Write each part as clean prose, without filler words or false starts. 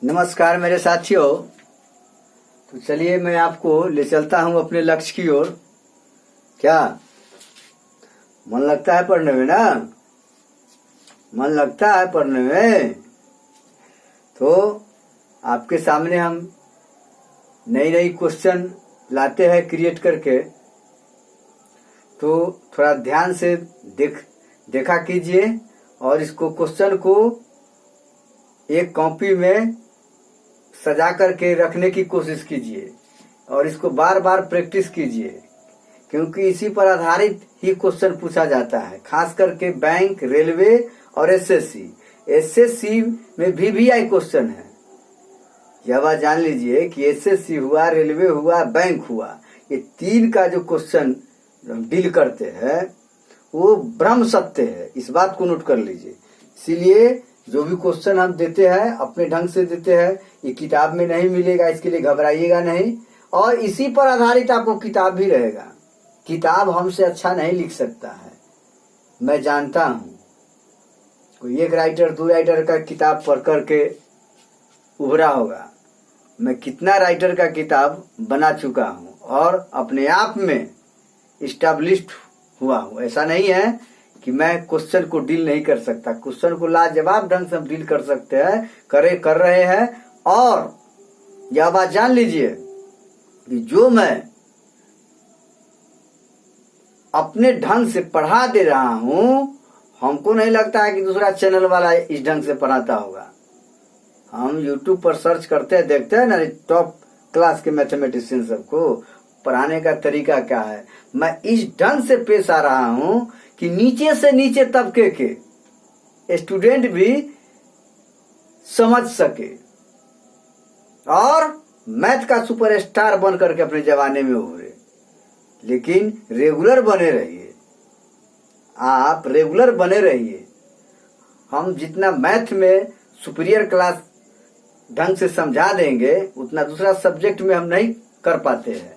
नमस्कार मेरे साथियों। तो चलिए मैं आपको ले चलता हूं अपने लक्ष्य की ओर। क्या मन लगता है पढ़ने में ना? मन लगता है पढ़ने में? तो आपके सामने हम नई नई क्वेश्चन लाते हैं क्रिएट करके, तो थोड़ा ध्यान से देखा कीजिए और इसको क्वेश्चन को एक कॉपी में सजा करके रखने की कोशिश कीजिए और इसको बार बार प्रैक्टिस कीजिए, क्योंकि इसी पर आधारित ही क्वेश्चन पूछा जाता है। खास करके बैंक, रेलवे और एसएससी में वीवीआई क्वेश्चन है। यह बात जान लीजिए कि एसएससी हुआ, रेलवे हुआ, बैंक हुआ, ये तीन का जो क्वेश्चन डील करते हैं वो ब्रह्म सत्य है। इस बात को नोट कर लीजिए। इसीलिए जो भी क्वेश्चन हम देते हैं अपने ढंग से देते हैं, ये किताब में नहीं मिलेगा, इसके लिए घबराइएगा नहीं। और इसी पर आधारित आपको किताब भी रहेगा। किताब हमसे अच्छा नहीं लिख सकता है, मैं जानता हूं। कोई एक राइटर, दो राइटर का किताब पढ़ करके उभरा होगा। मैं कितना राइटर का किताब बना चुका हूं और अपने आप में इस्टेब्लिश्ड हुआ हूं। ऐसा नहीं है कि मैं क्वेश्चन को डील नहीं कर सकता। क्वेश्चन को लाजवाब ढंग से हम डील कर सकते हैं, कर रहे हैं। और यह बात जान लीजिए कि जो मैं अपने ढंग से पढ़ा दे रहा हूं, हमको नहीं लगता है कि दूसरा चैनल वाला इस ढंग से पढ़ाता होगा। हम YouTube पर सर्च करते हैं, देखते हैं ना टॉप क्लास के मैथमेटिशियन सबको पढ़ाने का तरीका क्या है। मैं इस ढंग से पेश आ रहा हूं कि नीचे से नीचे तबके के स्टूडेंट भी समझ सके और मैथ का सुपरस्टार बन करके अपने जमाने में उभरे। लेकिन रेगुलर बने रहिए, आप रेगुलर बने रहिए। हम जितना मैथ में सुपीरियर क्लास ढंग से समझा देंगे, उतना दूसरा सब्जेक्ट में हम नहीं कर पाते हैं।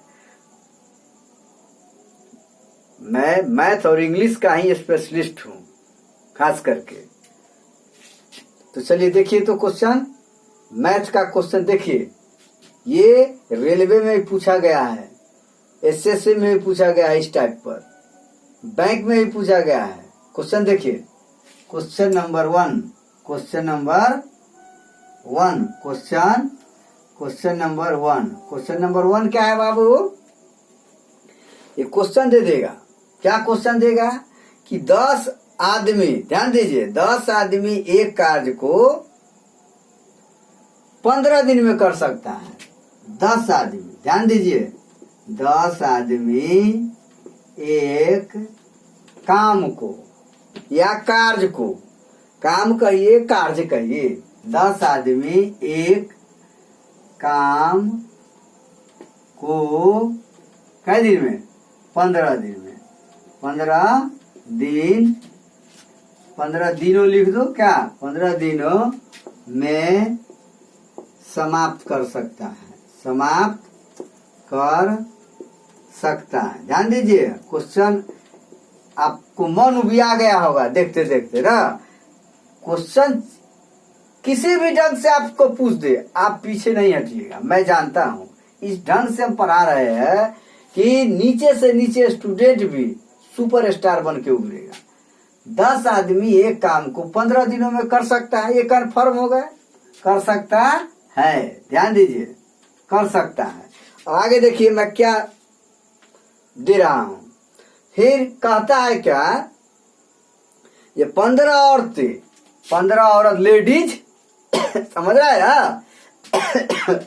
मैं मैथ और इंग्लिश का ही स्पेशलिस्ट हूं खास करके। तो चलिए देखिए, तो क्वेश्चन, मैथ का क्वेश्चन देखिए। ये रेलवे में भी पूछा गया है, एसएससी में भी पूछा गया है, इस टाइप पर बैंक में भी पूछा गया है। क्वेश्चन देखिए, क्वेश्चन नंबर वन क्या है बाबू? ये क्वेश्चन दे देगा। क्या क्वेश्चन देगा कि 10 आदमी, ध्यान दीजिए, 10 आदमी एक कार्य को 15 दिन में कर सकता है। 10 आदमी, ध्यान दीजिए, 10 आदमी एक काम को या कार्य को, काम कहिए कार्य कहिए, 10 आदमी एक काम को कै दिन में? 15 दिन में। 15 दिनों लिख दो। क्या? 15 दिनों में समाप्त कर सकता है, समाप्त कर सकता है। ध्यान दीजिए, क्वेश्चन आपको मन उबिया गया होगा देखते देखते ना। क्वेश्चन किसी भी ढंग से आपको पूछ दे, आप पीछे नहीं हटिएगा। मैं जानता हूं इस ढंग से हम पढ़ा रहे हैं कि नीचे से नीचे स्टूडेंट भी सुपरस्टार बन के उभरेगा। 10 आदमी एक काम को 15 दिनों में कर सकता है, ये कन्फर्म हो गया, कर सकता है। ध्यान दीजिए, कर सकता है। और आगे देखिए मैं क्या दे रहा हूं। फिर कहता है क्या, ये 15 औरतें, 15 औरत लेडीज समझ रहा है ना?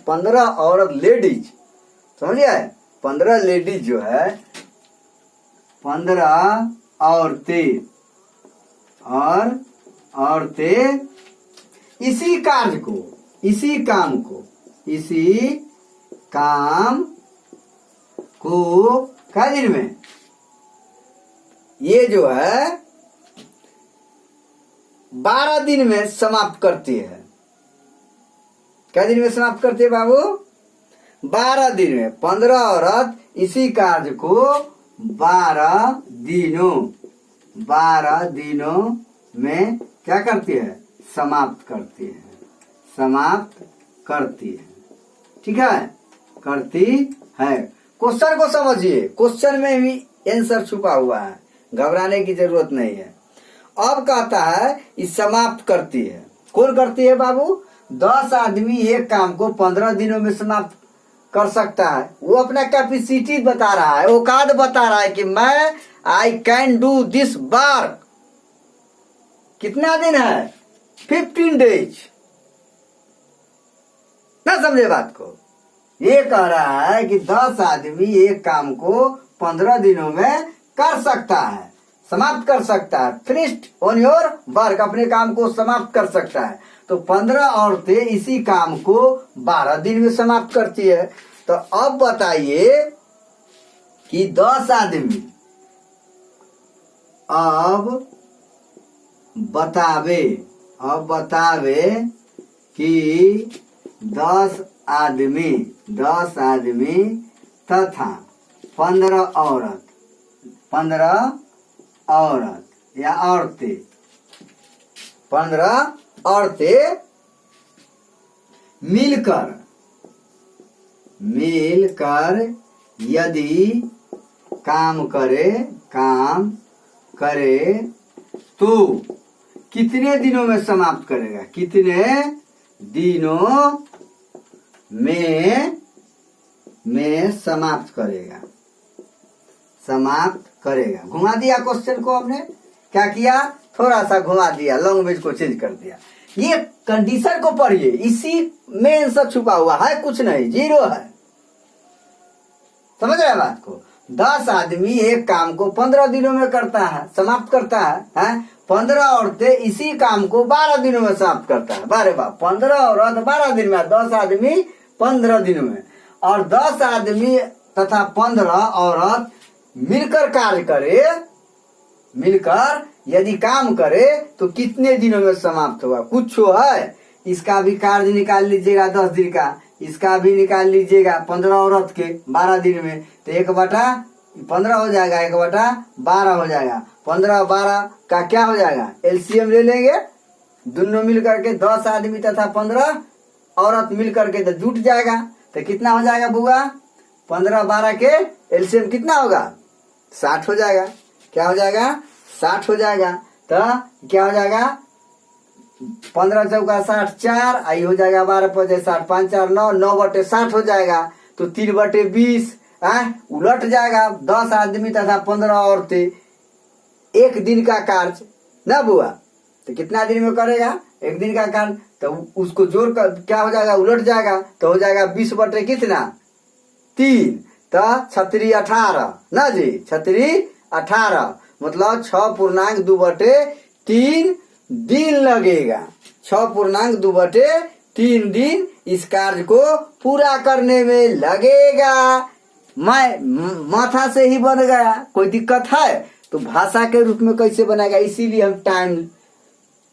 15 औरत लेडीज, समझ गया है? 15 लेडीज जो है, 15 औरतें और औरतें इसी कार्य को, इसी काम को, इसी काम को क्या दिन में, ये जो है 12 दिन में समाप्त करती है। क्या दिन में समाप्त करती है बाबू? 12 दिन में। 15 औरत इसी कार्य को 12 दिनों में क्या करती है? समाप्त करती है, समाप्त करती है। ठीक है, करती है। क्वेश्चन को समझिए, क्वेश्चन में भी आंसर छुपा हुआ है, घबराने की जरूरत नहीं है। अब कहता है इस समाप्त करती है। कौन करती है बाबू? 10 आदमी एक काम को 15 दिनों में समाप्त कर सकता है। वो अपना कैपेसिटी बता रहा है, औकात बता रहा है कि मैं I can do this work. कितना दिन है? 15 डेज। ना समझे बात को? ये कह रहा है कि 10 आदमी एक काम को 15 दिनों में कर सकता है, समाप्त कर सकता है। फिनिश्ड ऑन योर वर्क, अपने काम को समाप्त कर सकता है। तो 15 औरतें इसी काम को 12 दिन में समाप्त करती है। तो अब बताइए कि 10 आदमी अब बतावे कि 10 आदमी तथा 15 औरत या औरतें, 15 औरतें मिलकर यदि काम करे तो कितने दिनों में समाप्त करेगा? कितने दिनों में समाप्त करेगा। घुमा दिया क्वेश्चन को हमने, क्या किया? थोड़ा सा घुमा दिया, लैंग्वेज को चेंज कर दिया। ये कंडीशन को पढ़िए, इसी में आंसर छुपा हुआ है, कुछ नहीं, जीरो है। समझ रहे बात को? 10 आदमी एक काम को 15 दिनों में करता है, समाप्त करता है? 15 औरतें इसी काम को 12 दिनों में समाप्त करता है। बारे बाप, 15 औरत 12 दिन में, 10 आदमी 15 दिनों में। और 10 आदमी तथा 15 औरत मिलकर कार्य करे, मिलकर यदि काम करे तो कितने दिनों में समाप्त होगा? कुछ है, इसका भी कार्य निकाल लीजिएगा 10 दिन का, इसका भी निकाल लीजिएगा 15 औरत के 12 दिन में, तो 1/15 हो जाएगा, 1/12 हो जाएगा। 15 12 का क्या हो जाएगा? एलसीएम ले लेंगे, दोनों मिल करके 10 आदमी तथा 15 औरत मिल करके तो जुट जाएगा। तो कितना हो जाएगा बुआ? 15 12 के एलसीएम कितना होगा? 60 हो जाएगा। क्या हो जाएगा? 60 हो जाएगा। तो क्या हो जाएगा? 15 चौका 60, 4 आई हो जाएगा, 12 5 60, 5 4 9, 9/60 हो जाएगा। तो 3/20 उलट जाएगा। 10 आदमी तथा 15 औरतें एक दिन का कार्य ना बुआ, तो कितना दिन में करेगा? एक दिन का कार्य। तो उसको जोड़ कर क्या हो जाएगा? उलट जाएगा, तो हो जाएगा 20/3। तो 6 18 ना जी, 6 18 मतलब 6.2/3 दिन लगेगा। 6.2/3 दिन इस कार्य को पूरा करने में लगेगा। मैं माथा से ही बन गया, कोई दिक्कत है? तो भाषा के रूप में कैसे बनेगा? इसीलिए हम टाइम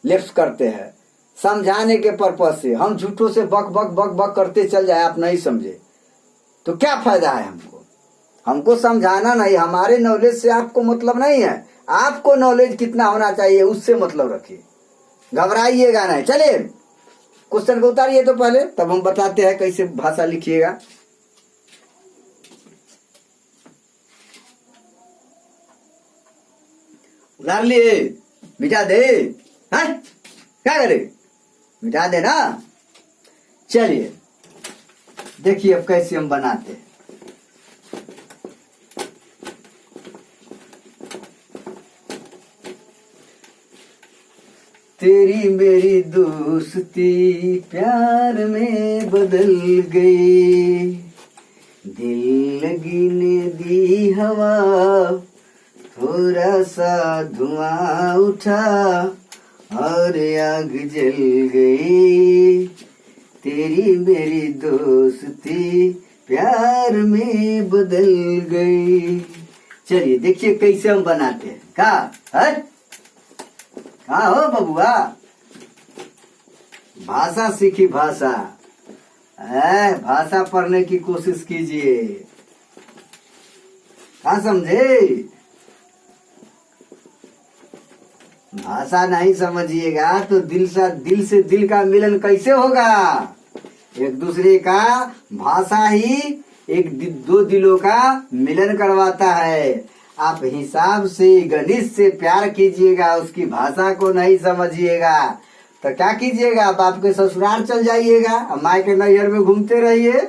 लेप्स करते हैं, समझाने के पर्पज से। हम झूठों से बक बक बक बक करते चल जाए, आप नहीं समझे तो क्या फायदा है? हमको समझाना नहीं, हमारे नॉलेज से आपको मतलब नहीं है। आपको नॉलेज कितना होना चाहिए उससे मतलब रखिए, घबराइएगा नहीं। चलिए क्वेश्चन को उतारिए तो पहले, तब हम बताते हैं कैसे भाषा लिखिएगा। उतार लिए, मिटा दे, हैं? क्या करे? मिटा दे ना। चलिए देखिए अब कैसे हम बनाते हैं। तेरी मेरी दोस्ती प्यार में बदल गई, दिल लगी ने दी हवा, थोड़ा सा धुआं उठा और आग जल गई। तेरी मेरी दोस्ती प्यार में बदल गई। चलिए देखिए कैसे हम बनाते हैं। कहा हो बबुआ? भाषा सीखी, भाषा भाषा पढ़ने की कोशिश कीजिए। कहा समझे? भाषा नहीं समझिएगा तो दिल से दिल का मिलन कैसे होगा? एक दूसरे का भाषा ही दो दिलों का मिलन करवाता है। आप हिसाब से गणित से प्यार कीजिएगा, उसकी भाषा को नहीं समझिएगा तो क्या कीजिएगा? बाप के ससुराल चल जाइएगा, माँ के नैहर में घूमते रहिए।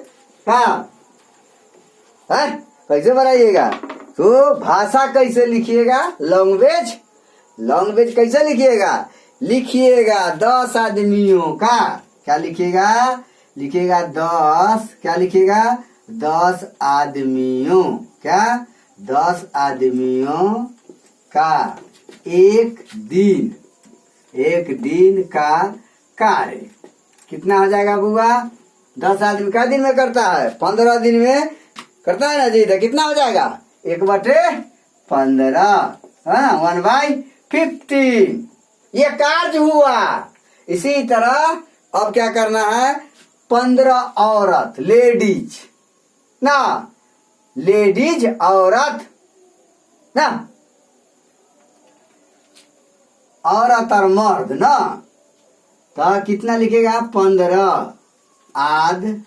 कैसे बनाइएगा? तो भाषा कैसे लिखिएगा? लैंग्वेज, लैंग्वेज कैसे लिखिएगा? लिखिएगा 10 आदमियों का, क्या लिखिएगा? लिखिएगा 10, क्या लिखिएगा? 10 आदमियों, क्या? 10 आदमियों का एक दिन का कार्य कितना हो जाएगा बुआ? 10 आदमी का दिन में करता है? 15 दिन में करता है ना जी। तो कितना हो जाएगा? 1/15, 1/15 ये कार्य हुआ। इसी तरह अब क्या करना है? 15 औरत, लेडीज ना, लेडीज औरत ना, औरत और मर्द ना, तो कितना लिखेगा? 15 आद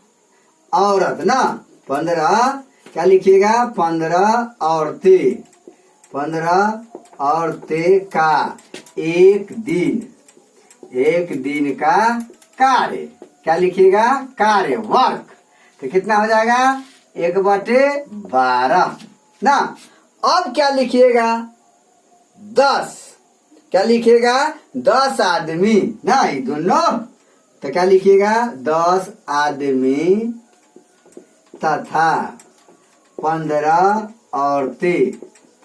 औरत ना, 15 क्या लिखिएगा? 15 औरतें, 15 औरतें का एक दिन का कार्य, क्या लिखिएगा? कार्य, वर्क। तो कितना हो जाएगा? 1/12 ना। अब क्या लिखिएगा? 10, क्या लिखिएगा? 10 आदमी ना, ये दोनों। तो क्या लिखिएगा? 10 आदमी तथा 15 औरतें,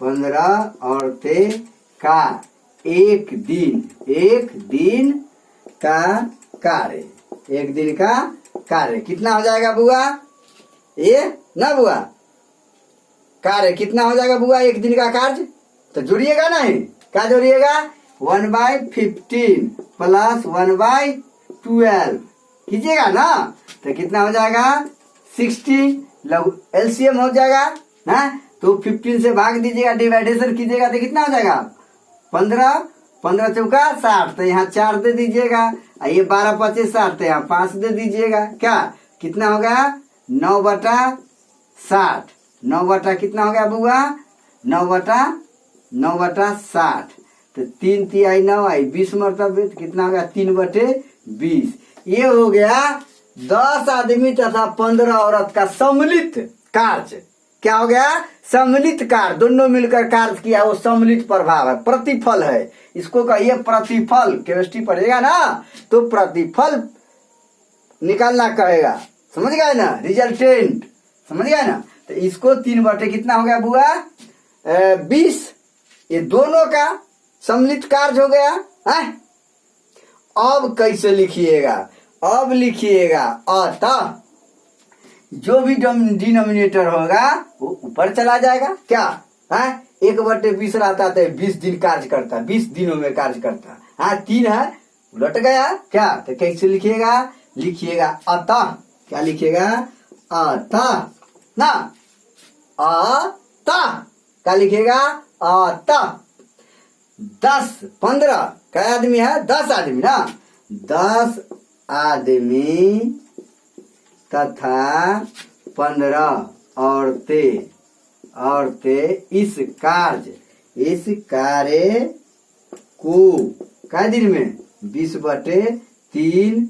15 औरतें का एक दिन का कार्य, एक दिन का कार्य कितना हो जाएगा बुआ? ये ना बुआ, कार्य कितना हो जाएगा बुआ? एक दिन का कार्य। तो जोड़िएगा नहीं, क्या जोड़िएगा? 1/15 प्लस 1/12 कीजिएगा ना, तो कितना हो जाएगा? 60 एलसीएम हो जाएगा ना। तो 15 से भाग दीजिएगा, डिवाइडेशन कीजिएगा तो कितना हो जाएगा? 15, 15 चौका 60, तो यहाँ 4 दे दीजिएगा। ये 12 25 60, तो यहाँ 5 दे दीजिएगा। क्या कितना होगा? 9/60, 9 कितना हो गया बुआ? 9/60, तो 3 तिहाई 9 आई 20 मरतबे, कितना हो गया? 3/20। ये हो गया 10 आदमी तथा 15 औरत का सम्मिलित कार्य। क्या हो गया? सम्मिलित कार्य, दोनों मिलकर कार्य किया, वो सम्मिलित प्रभाव है, प्रतिफल है। इसको कहिए प्रतिफल। केमिस्ट्री पढ़ेगा ना तो प्रतिफल निकालना कहेगा, समझ गए ना? रिजल्टेंट, समझ गए ना? तो इसको 3 कितना हो गया बुआ? 20। ये दोनों का सम्मिलित कार्य हो गया है। अब कैसे लिखिएगा? अब लिखिएगा अतः जो भी डिनोमिनेटर होगा वो ऊपर चला जाएगा। क्या है? 1/20 रहता है, 20 दिन कार्य करता, 20 दिनों में कार्य करता। 3 है, उलट गया। क्या? तो कैसे लिखिएगा? लिखिएगा अतः, क्या लिखिएगा? अतः ना, अतः क्या लिखिएगा? अतः 10 15 क्या आदमी है? 10 आदमी ना, 10 आदमी तथा 15 औरतें इस कार्य को क्या दिन में? 20/3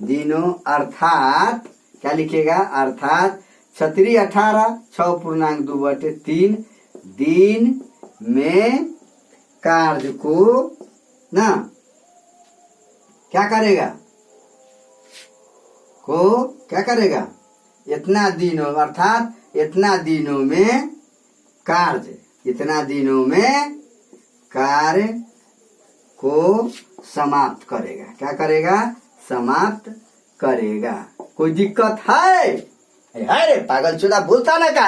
दिनों अर्थात क्या लिखेगा? अर्थात 6 18 6.2/3 दिन में कार्य को ना क्या करेगा? को क्या करेगा? इतना दिनों, अर्थात इतना दिनों में कार्य, इतना दिनों में कार्य को समाप्त करेगा। क्या करेगा? समाप्त करेगा। कोई दिक्कत है? रे पागल चुदा बोलता ना क्या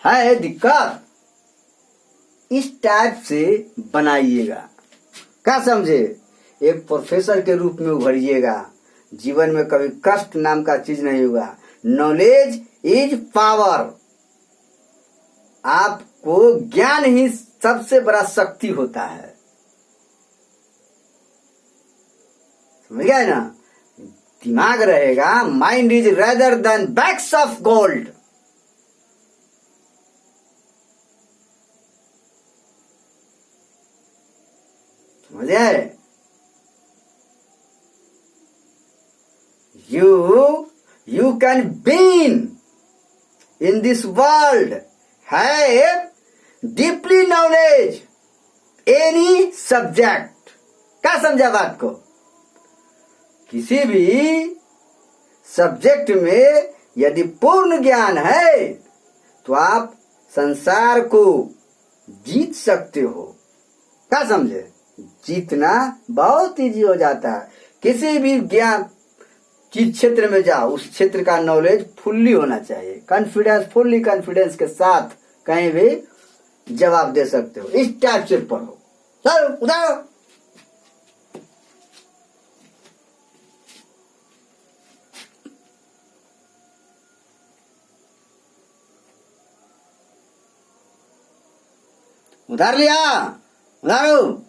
है दिक्कत? इस टाइप से बनाइएगा, क्या समझे? एक प्रोफेसर के रूप में उभरिएगा। जीवन में कभी कष्ट नाम का चीज नहीं होगा। Knowledge is power. आपको ज्ञान ही सबसे बड़ा शक्ति होता है, समझ गए ना? दिमाग रहेगा, mind is rather than bags of gold. समझे? You can being in this world have deeply knowledge any subject। क्या समझा बात को? किसी भी सब्जेक्ट में यदि पूर्ण ज्ञान है तो आप संसार को जीत सकते हो। क्या समझे? जीतना बहुत इजी हो जाता है। किसी भी ज्ञान जिस क्षेत्र में जाओ उस क्षेत्र का नॉलेज फुल्ली होना चाहिए। कॉन्फिडेंस, फुल्ली कॉन्फिडेंस के साथ कहीं भी जवाब दे सकते हो। इस टाइप से पढ़ो। चलो उधर उधार लिया, उधारो।